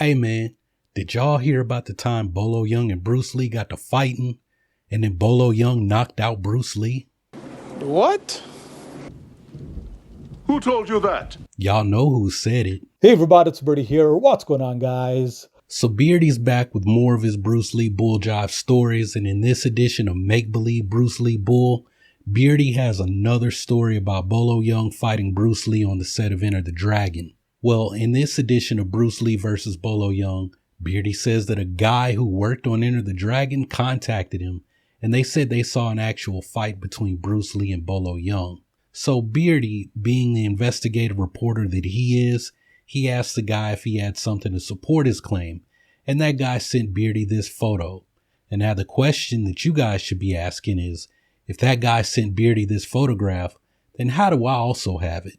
Hey man, did y'all hear about the time Bolo Yeung and Bruce Lee got to fighting and then Bolo Yeung knocked out Bruce Lee? What? Who told you that? Y'all know who said it. Hey everybody, it's Beerdy here. What's going on, guys? So Beardy's back with more of his Bruce Lee Bulljive stories, and in this edition of Make Believe Bruce Lee Bull, Beardy has another story about Bolo Yeung fighting Bruce Lee on the set of Enter the Dragon. Well, in this edition of Bruce Lee versus Bolo Yeung, Beardy says that a guy who worked on Enter the Dragon contacted him, and they said they saw an actual fight between Bruce Lee and Bolo Yeung. So Beardy, being the investigative reporter that he is, he asked the guy if he had something to support his claim, and that guy sent Beardy this photo. And now the question that you guys should be asking is, if that guy sent Beardy this photograph, then how do I also have it?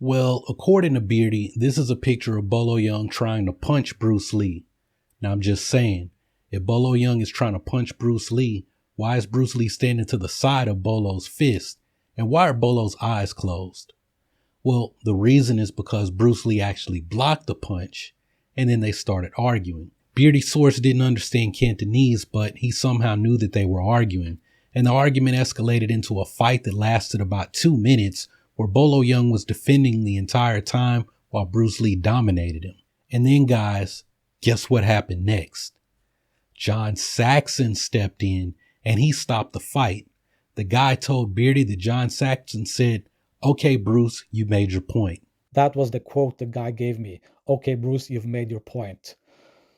Well, according to Beardy, this is a picture of Bolo Yeung trying to punch Bruce Lee. Now I'm just saying, if Bolo Yeung is trying to punch Bruce Lee, why is Bruce Lee standing to the side of Bolo's fist? And why are Bolo's eyes closed? Well, the reason is because Bruce Lee actually blocked the punch, and then they started arguing. Beardy's source didn't understand Cantonese, but he somehow knew that they were arguing, and the argument escalated into a fight that lasted about 2 minutes, where Bolo Yeung was defending the entire time while Bruce Lee dominated him. And then, guys, guess what happened next? John Saxon stepped in, and he stopped the fight. The guy told Beardy that John Saxon said, "Okay, Bruce, you made your point." That was the quote the guy gave me. Okay, Bruce, you've made your point.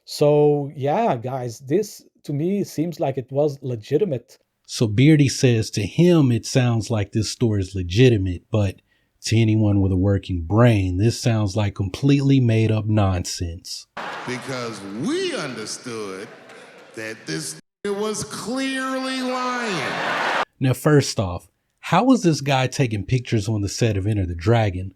So, yeah, guys, this to me seems like it was legitimate. So Beardy says to him it sounds like this story is legitimate, but to anyone with a working brain, this sounds like completely made up nonsense. Because we understood that this was clearly lying. Now, first off, how was this guy taking pictures on the set of Enter the Dragon?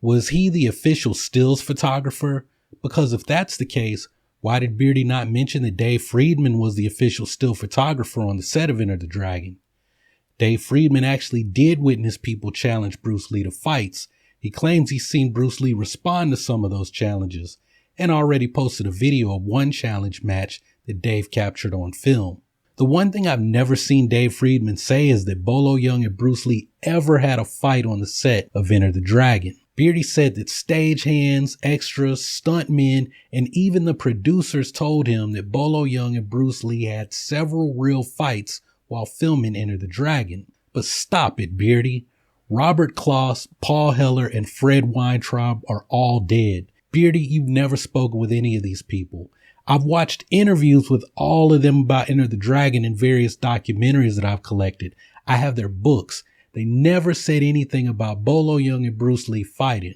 Was he the official stills photographer? Because if that's the case, why did Beardy not mention that Dave Friedman was the official still photographer on the set of Enter the Dragon? Dave Friedman actually did witness people challenge Bruce Lee to fights. He claims he's seen Bruce Lee respond to some of those challenges and already posted a video of one challenge match that Dave captured on film. The one thing I've never seen Dave Friedman say is that Bolo Yeung and Bruce Lee ever had a fight on the set of Enter the Dragon. Beardy said that stagehands, extras, stuntmen, and even the producers told him that Bolo Yeung and Bruce Lee had several real fights while filming Enter the Dragon. But stop it, Beardy. Robert Kloss, Paul Heller, and Fred Weintraub are all dead. Beardy, you've never spoken with any of these people. I've watched interviews with all of them about Enter the Dragon in various documentaries that I've collected. I have their books. They never said anything about Bolo Yeung and Bruce Lee fighting.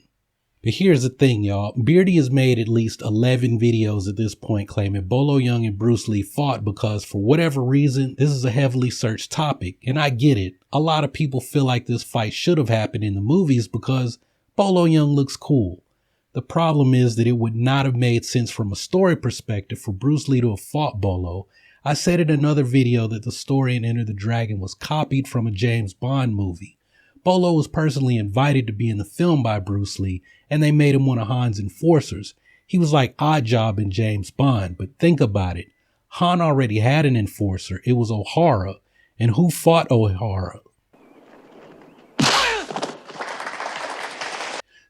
But here's the thing, y'all. Beardy has made at least 11 videos at this point claiming Bolo Yeung and Bruce Lee fought because for whatever reason, this is a heavily searched topic. And I get it. A lot of people feel like this fight should have happened in the movies because Bolo Yeung looks cool. The problem is that it would not have made sense from a story perspective for Bruce Lee to have fought Bolo. I said in another video that the story in Enter the Dragon was copied from a James Bond movie. Bolo was personally invited to be in the film by Bruce Lee, and they made him one of Han's enforcers. He was like Oddjob in James Bond, but think about it. Han already had an enforcer. It was O'Hara. And who fought O'Hara?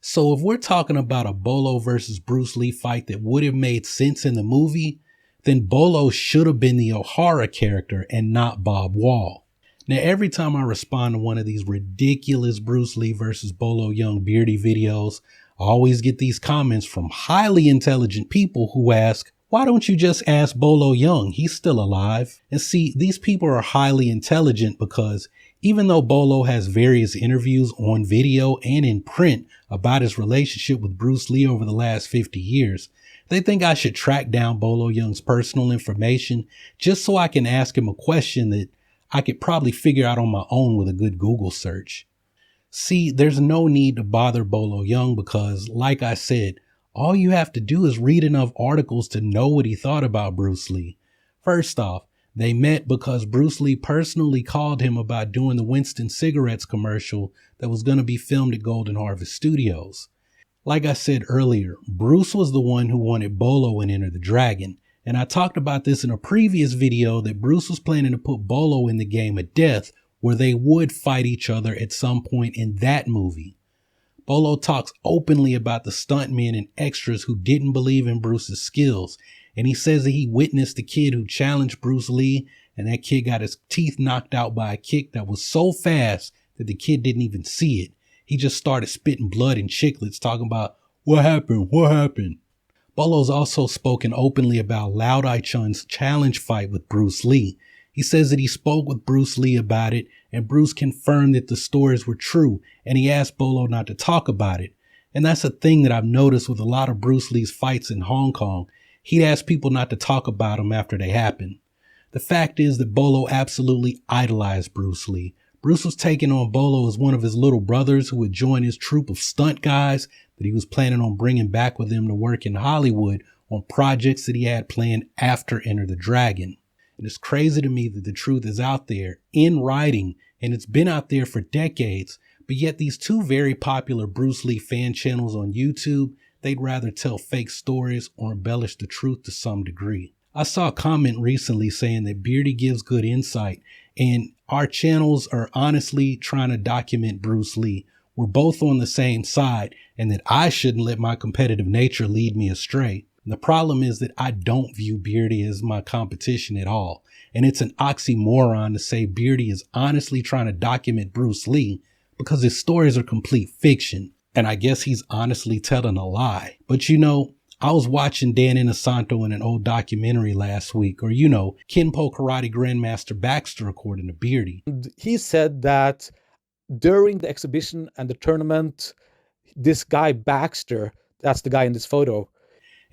So if we're talking about a Bolo versus Bruce Lee fight that would have made sense in the movie, then Bolo should have been the O'Hara character and not Bob Wall. Now, every time I respond to one of these ridiculous Bruce Lee versus Bolo Yeung Beardy videos, I always get these comments from highly intelligent people who ask, why don't you just ask Bolo Yeung? He's still alive. And see, these people are highly intelligent because even though Bolo has various interviews on video and in print about his relationship with Bruce Lee over the last 50 years, they think I should track down Bolo Yeung's personal information just so I can ask him a question that I could probably figure out on my own with a good Google search. See, there's no need to bother Bolo Yeung because, like I said, all you have to do is read enough articles to know what he thought about Bruce Lee. First off, they met because Bruce Lee personally called him about doing the Winston Cigarettes commercial that was going to be filmed at Golden Harvest Studios. Like I said earlier, Bruce was the one who wanted Bolo in Enter the Dragon, and I talked about this in a previous video that Bruce was planning to put Bolo in the Game of Death, where they would fight each other at some point in that movie. Bolo talks openly about the stuntmen and extras who didn't believe in Bruce's skills, and he says that he witnessed the kid who challenged Bruce Lee, and that kid got his teeth knocked out by a kick that was so fast that the kid didn't even see it. He just started spitting blood and chiclets, talking about, "What happened? What happened?" Bolo's also spoken openly about Lao Dai Chun's challenge fight with Bruce Lee. He says that he spoke with Bruce Lee about it, and Bruce confirmed that the stories were true, and he asked Bolo not to talk about it. And that's a thing that I've noticed with a lot of Bruce Lee's fights in Hong Kong. He'd ask people not to talk about them after they happen. The fact is that Bolo absolutely idolized Bruce Lee. Bruce was taking on Bolo as one of his little brothers who would join his troupe of stunt guys that he was planning on bringing back with him to work in Hollywood on projects that he had planned after Enter the Dragon. And it's crazy to me that the truth is out there in writing, and it's been out there for decades, but yet these two very popular Bruce Lee fan channels on YouTube, they'd rather tell fake stories or embellish the truth to some degree. I saw a comment recently saying that Beerdy gives good insight, and our channels are honestly trying to document Bruce Lee. We're both on the same side, and that I shouldn't let my competitive nature lead me astray. And the problem is that I don't view Beerdy as my competition at all. And it's an oxymoron to say Beerdy is honestly trying to document Bruce Lee because his stories are complete fiction. And I guess he's honestly telling a lie. But you know, I was watching Dan Inosanto in an old documentary last week, or Kenpo Karate Grandmaster Baxter, according to Beerdy. He said that during the exhibition and the tournament, this guy Baxter, that's the guy in this photo.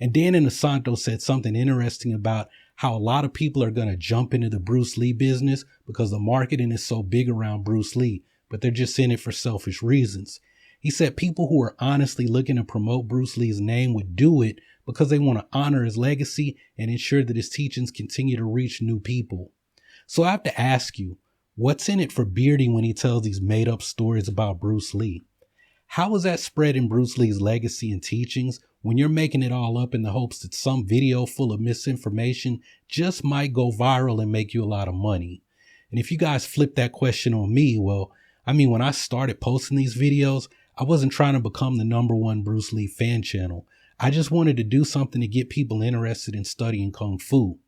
And Dan Inosanto said something interesting about how a lot of people are going to jump into the Bruce Lee business because the marketing is so big around Bruce Lee, but they're just in it for selfish reasons. He said people who are honestly looking to promote Bruce Lee's name would do it because they want to honor his legacy and ensure that his teachings continue to reach new people. So I have to ask you, what's in it for Beerdy when he tells these made up stories about Bruce Lee? How is that spreading Bruce Lee's legacy and teachings when you're making it all up in the hopes that some video full of misinformation just might go viral and make you a lot of money? And if you guys flip that question on me, well, when I started posting these videos, I wasn't trying to become the #1 Bruce Lee fan channel. I just wanted to do something to get people interested in studying Kung Fu.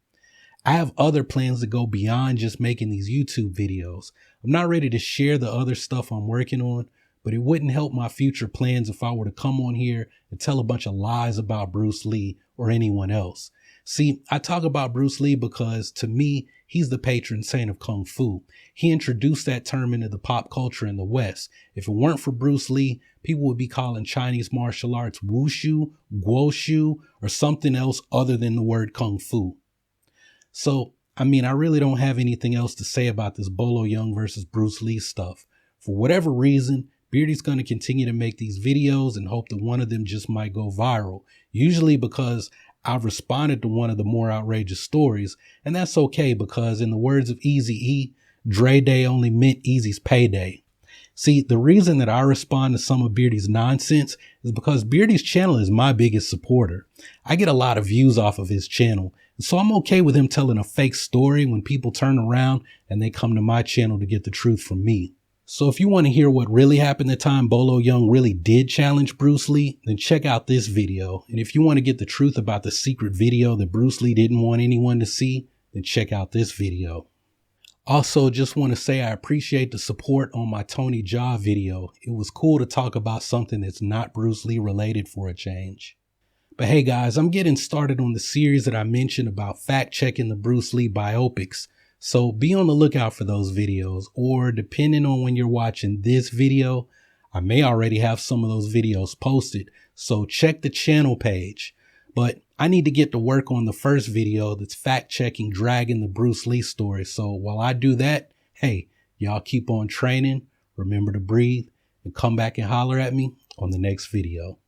I have other plans that go beyond just making these YouTube videos. I'm not ready to share the other stuff I'm working on, but it wouldn't help my future plans if I were to come on here and tell a bunch of lies about Bruce Lee or anyone else. See, I talk about Bruce Lee because, to me, he's the patron saint of Kung Fu. He introduced that term into the pop culture in the West. If it weren't for Bruce Lee, people would be calling Chinese martial arts Wushu, Guoshu, or something else other than the word Kung Fu. So, I really don't have anything else to say about this Bolo Yeung versus Bruce Lee stuff. For whatever reason, Beerdy's going to continue to make these videos and hope that one of them just might go viral, usually because I've responded to one of the more outrageous stories, and that's okay because, in the words of Eazy-E, Dre Day only meant Eazy's payday. See, the reason that I respond to some of Beerdy's nonsense is because Beerdy's channel is my biggest supporter. I get a lot of views off of his channel, and so I'm okay with him telling a fake story when people turn around and they come to my channel to get the truth from me. So if you want to hear what really happened the time Bolo Yeung really did challenge Bruce Lee, then check out this video. And if you want to get the truth about the secret video that Bruce Lee didn't want anyone to see, then check out this video. Also, just want to say I appreciate the support on my Tony Jaa video. It was cool to talk about something that's not Bruce Lee related for a change. But hey guys, I'm getting started on the series that I mentioned about fact-checking the Bruce Lee biopics. So be on the lookout for those videos, or depending on when you're watching this video, I may already have some of those videos posted. So check the channel page. But I need to get to work on the first video that's fact-checking Dragon the Bruce Lee story. So while I do that, hey, y'all keep on training, remember to breathe, and come back and holler at me on the next video.